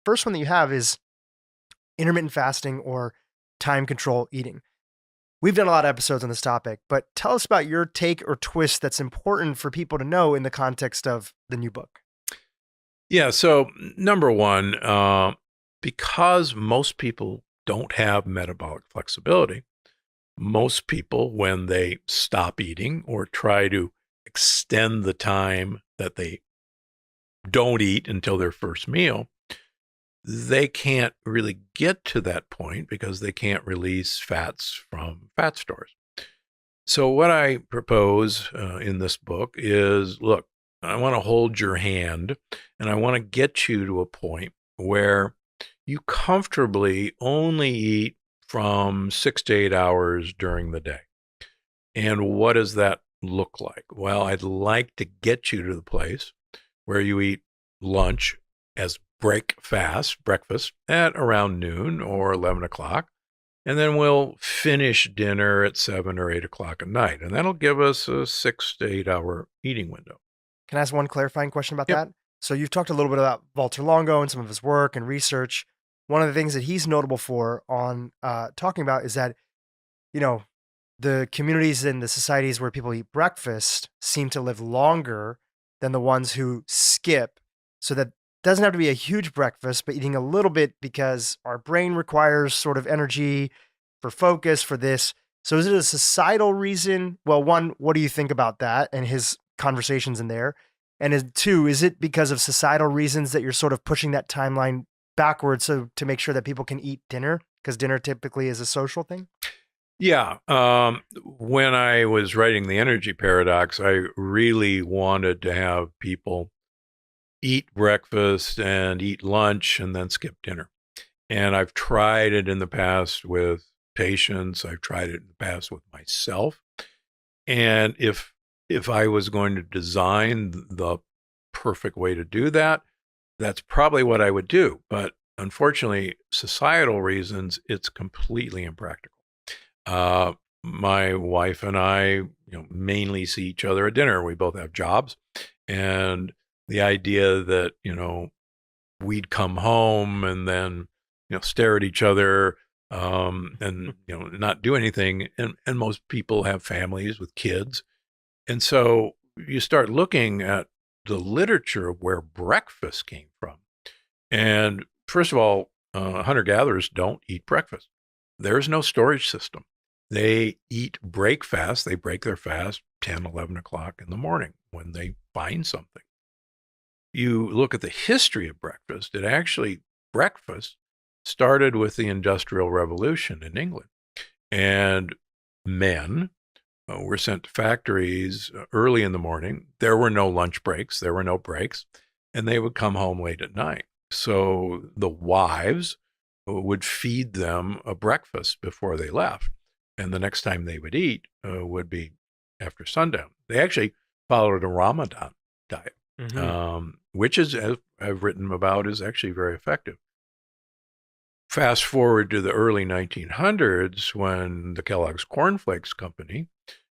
first one that you have is intermittent fasting or time control eating. We've done a lot of episodes on this topic, but tell us about your take or twist that's important for people to know in the context of the new book. Yeah. So number one, because most people don't have metabolic flexibility, most people, when they stop eating or try to extend the time that they don't eat until their first meal, they can't really get to that point because they can't release fats from fat stores. So what I propose in this book is, look, I want to hold your hand and I want to get you to a point where you comfortably only eat from 6 to 8 hours during the day. And what does that look like? Well, I'd like to get you to the place where you eat lunch as breakfast at around noon or 11 o'clock. And then we'll finish dinner at 7 or 8 o'clock at night. And that'll give us a 6 to 8 hour eating window. Can I ask one clarifying question about Yep. that? So you've talked a little bit about Walter Longo and some of his work and research. One of the things that he's notable for on talking about is that, the communities and the societies where people eat breakfast seem to live longer than the ones who skip. So that doesn't have to be a huge breakfast, but eating a little bit because our brain requires sort of energy for focus for this. So is it a societal reason? Well, one, what do you think about that and his conversations in there? And two, is it because of societal reasons that you're sort of pushing that timeline backwards so to make sure that people can eat dinner? Because dinner typically is a social thing. Yeah. When I was writing The Energy Paradox, I really wanted to have people eat breakfast and eat lunch and then skip dinner. And I've tried it in the past with patients. I've tried it in the past with myself. And if I was going to design the perfect way to do that, that's probably what I would do. But unfortunately, societal reasons, it's completely impractical. My wife and I, mainly see each other at dinner. We both have jobs, and the idea that we'd come home and then stare at each other and not do anything. And most people have families with kids, and so you start looking at the literature of where breakfast came from. And first of all, hunter-gatherers don't eat breakfast. There's no storage system. They break fast. They break their fast 10, 11 o'clock in the morning when they find something. You look at the history of breakfast, breakfast started with the Industrial Revolution in England. And men were sent to factories early in the morning. There were no lunch breaks. There were no breaks. And they would come home late at night. So the wives would feed them a breakfast before they left. And the next time they would eat would be after sundown. They actually followed a Ramadan diet, which is, as I've written about, is actually very effective. Fast forward to the early 1900s when the Kellogg's Corn Flakes Company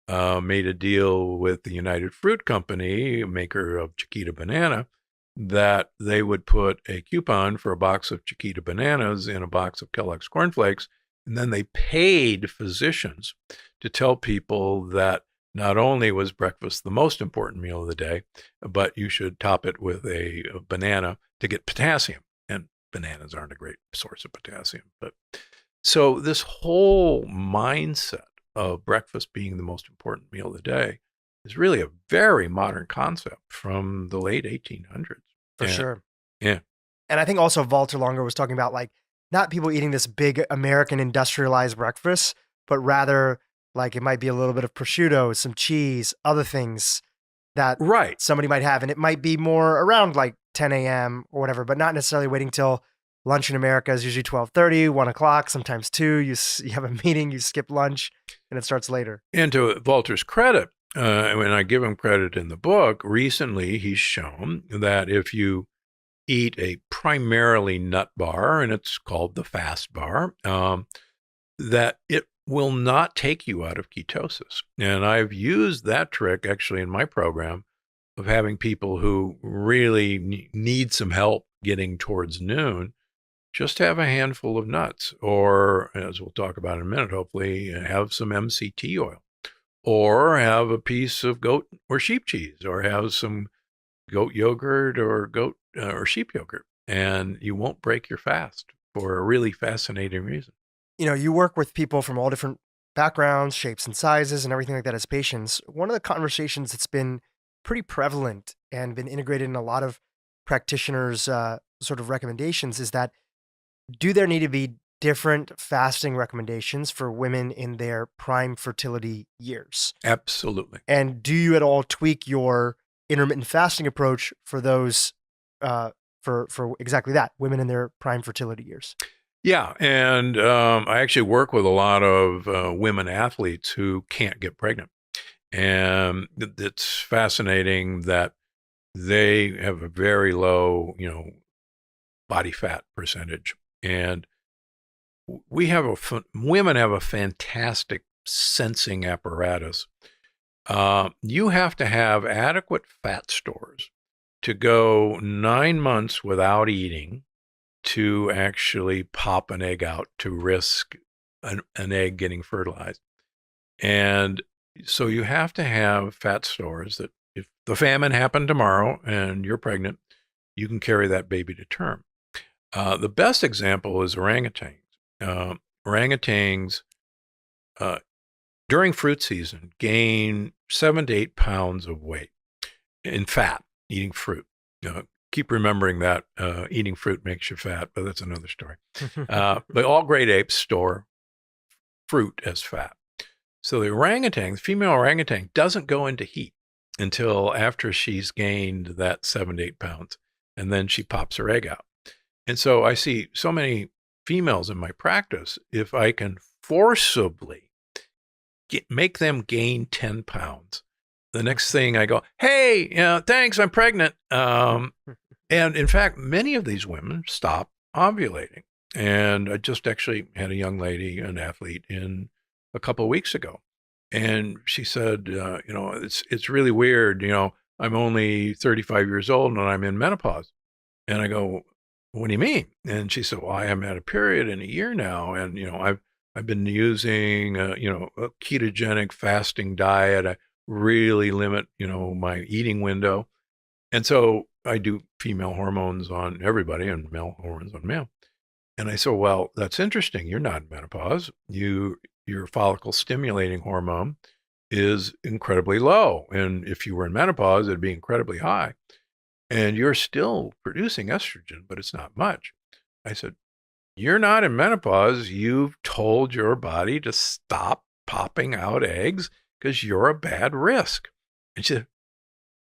made a deal with the United Fruit Company, maker of Chiquita banana, that they would put a coupon for a box of Chiquita bananas in a box of Kellogg's Corn Flakes. And then they paid physicians to tell people that not only was breakfast the most important meal of the day, but you should top it with a banana to get potassium. And bananas aren't a great source of potassium. But so this whole mindset of breakfast being the most important meal of the day is really a very modern concept from the late 1800s. For sure. Yeah. And I think also Walter Longo was talking about not people eating this big American industrialized breakfast, but rather it might be a little bit of prosciutto, some cheese, other things that somebody might have. And it might be more around 10 a.m. or whatever, but not necessarily waiting till lunch in America is usually 12:30, 1 o'clock, sometimes 2. You have a meeting, you skip lunch, and it starts later. And to Walter's credit, when I give him credit in the book, recently he's shown that if you eat a primarily nut bar, and it's called the fast bar, that it will not take you out of ketosis. And I've used that trick actually in my program of having people who really need some help getting towards noon, just have a handful of nuts, or as we'll talk about in a minute, hopefully have some MCT oil, or have a piece of goat or sheep cheese, or have some goat yogurt or goat or sheep yogurt, and you won't break your fast for a really fascinating reason. You work with people from all different backgrounds, shapes, and sizes, and everything like that as patients. One of the conversations that's been pretty prevalent and been integrated in a lot of practitioners' sort of recommendations is that do there need to be different fasting recommendations for women in their prime fertility years? Absolutely. And do you at all tweak your intermittent fasting approach for those, for exactly that, women in their prime fertility years? Yeah, and I actually work with a lot of women athletes who can't get pregnant, and it's fascinating that they have a very low, body fat percentage, and women have a fantastic sensing apparatus. You have to have adequate fat stores to go 9 months without eating to actually pop an egg out to risk an egg getting fertilized. And so you have to have fat stores that if the famine happened tomorrow and you're pregnant, you can carry that baby to term. The best example is orangutans. Orangutans during fruit season gain 7 to 8 pounds of weight in fat eating fruit. Keep remembering that eating fruit makes you fat, but that's another story. But all great apes store fruit as fat. So the female orangutan, doesn't go into heat until after she's gained that 7 to 8 pounds, and then she pops her egg out. And so I see so many females in my practice, if I can forcibly make them gain 10 pounds, the next thing I go, hey, thanks, I'm pregnant. And in fact, many of these women stop ovulating. And I just actually had a young lady, an athlete, in a couple of weeks ago. And she said, it's really weird. I'm only 35 years old and I'm in menopause. And I go, what do you mean? And she said, well, I haven't had a period in a year now. And, I've been using, a ketogenic fasting diet. I really limit, my eating window. And so I do female hormones on everybody and male hormones on male. And I said, well, that's interesting. You're not in menopause. Your follicle stimulating hormone is incredibly low. And if you were in menopause, it'd be incredibly high. And you're still producing estrogen, but it's not much. I said, you're not in menopause. You've told your body to stop popping out eggs because you're a bad risk. And she said,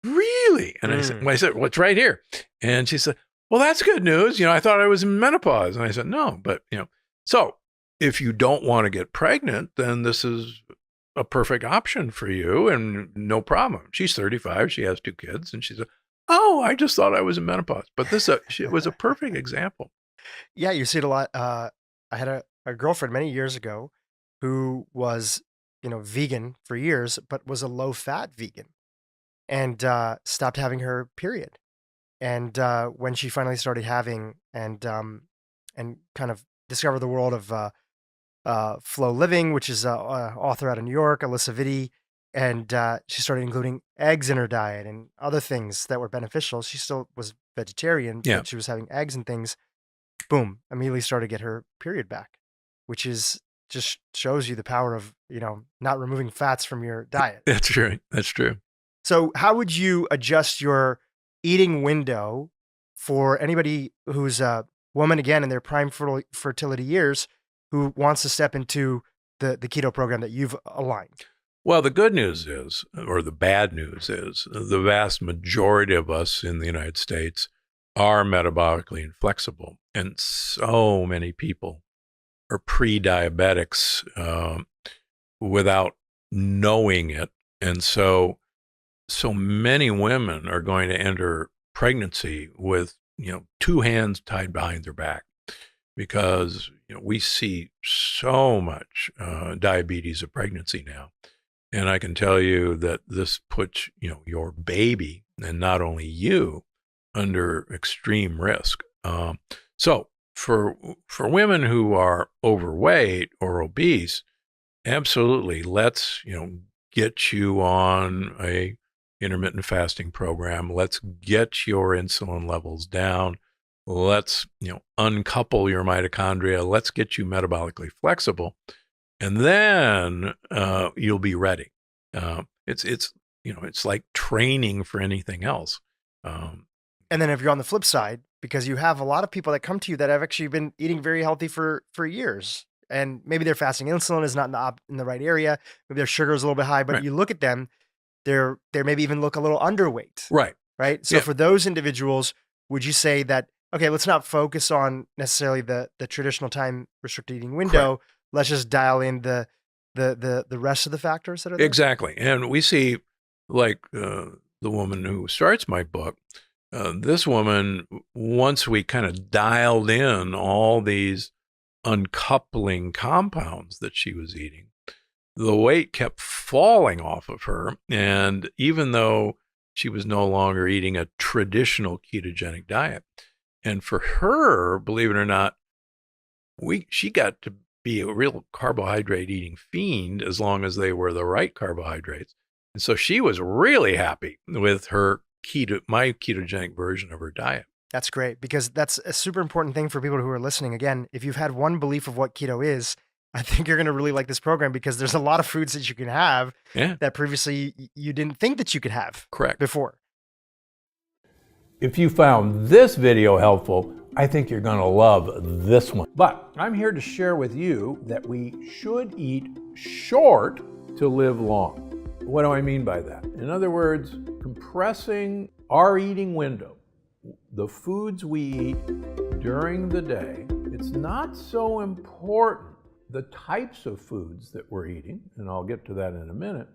really? And I said, well, it's right here. And she said, well, that's good news. I thought I was in menopause. And I said, no, but, so if you don't want to get pregnant, then this is a perfect option for you and no problem. She's 35. She has 2 kids. And she said, oh, I just thought I was in menopause. But it was a perfect example. Yeah, you see it a lot. I had a girlfriend many years ago who was, vegan for years, but was a low-fat vegan and stopped having her period. And when she finally started having and kind of discovered the world of Flow Living, which is an author out of New York, Alyssa Vitti, and she started including eggs in her diet and other things that were beneficial. She still was vegetarian, but she was having eggs and things. Boom, immediately started to get her period back, which is just shows you the power of, not removing fats from your diet. That's right. That's true. So how would you adjust your eating window for anybody who's a woman, again, in their prime fertility years, who wants to step into the keto program that you've aligned? Well, the good news is, or the bad news is, the vast majority of us in the United States are metabolically inflexible. And so many people are pre-diabetics without knowing it. And so many women are going to enter pregnancy with, 2 hands tied behind their back because we see so much diabetes of pregnancy now. And I can tell you that this puts, your baby and not only you under extreme risk. So for women who are overweight or obese, absolutely, let's get you on a intermittent fasting program. Let's get your insulin levels down. Let's uncouple your mitochondria. Let's get you metabolically flexible, and then you'll be ready. It's like training for anything else. And then if you're on the flip side, because you have a lot of people that come to you that have actually been eating very healthy for years, and maybe their fasting insulin is not in the right area, maybe their sugar is a little bit high, but Right. you look at them, they're maybe even look a little underweight, Right. right? So Yeah. for those individuals, would you say that, okay, let's not focus on necessarily the traditional time restricted eating window. Let's just dial in the rest of the factors that are there? Exactly. And we see, like the woman who starts my book, this woman, once we kind of dialed in all these uncoupling compounds that she was eating, the weight kept falling off of her. And even though she was no longer eating a traditional ketogenic diet, and for her, believe it or not, she got to be a real carbohydrate eating fiend as long as they were the right carbohydrates. And so she was really happy with my ketogenic version of her diet. That's great, because that's a super important thing for people who are listening. Again, if you've had one belief of what keto is, I think you're going to really like this program, because there's a lot of foods that you can have that previously you didn't think that you could have before. If you found this video helpful, I think you're going to love this one. But I'm here to share with you that we should eat short to live long. What do I mean by that? In other words, compressing our eating window, the foods we eat during the day. It's not so important the types of foods that we're eating, and I'll get to that in a minute,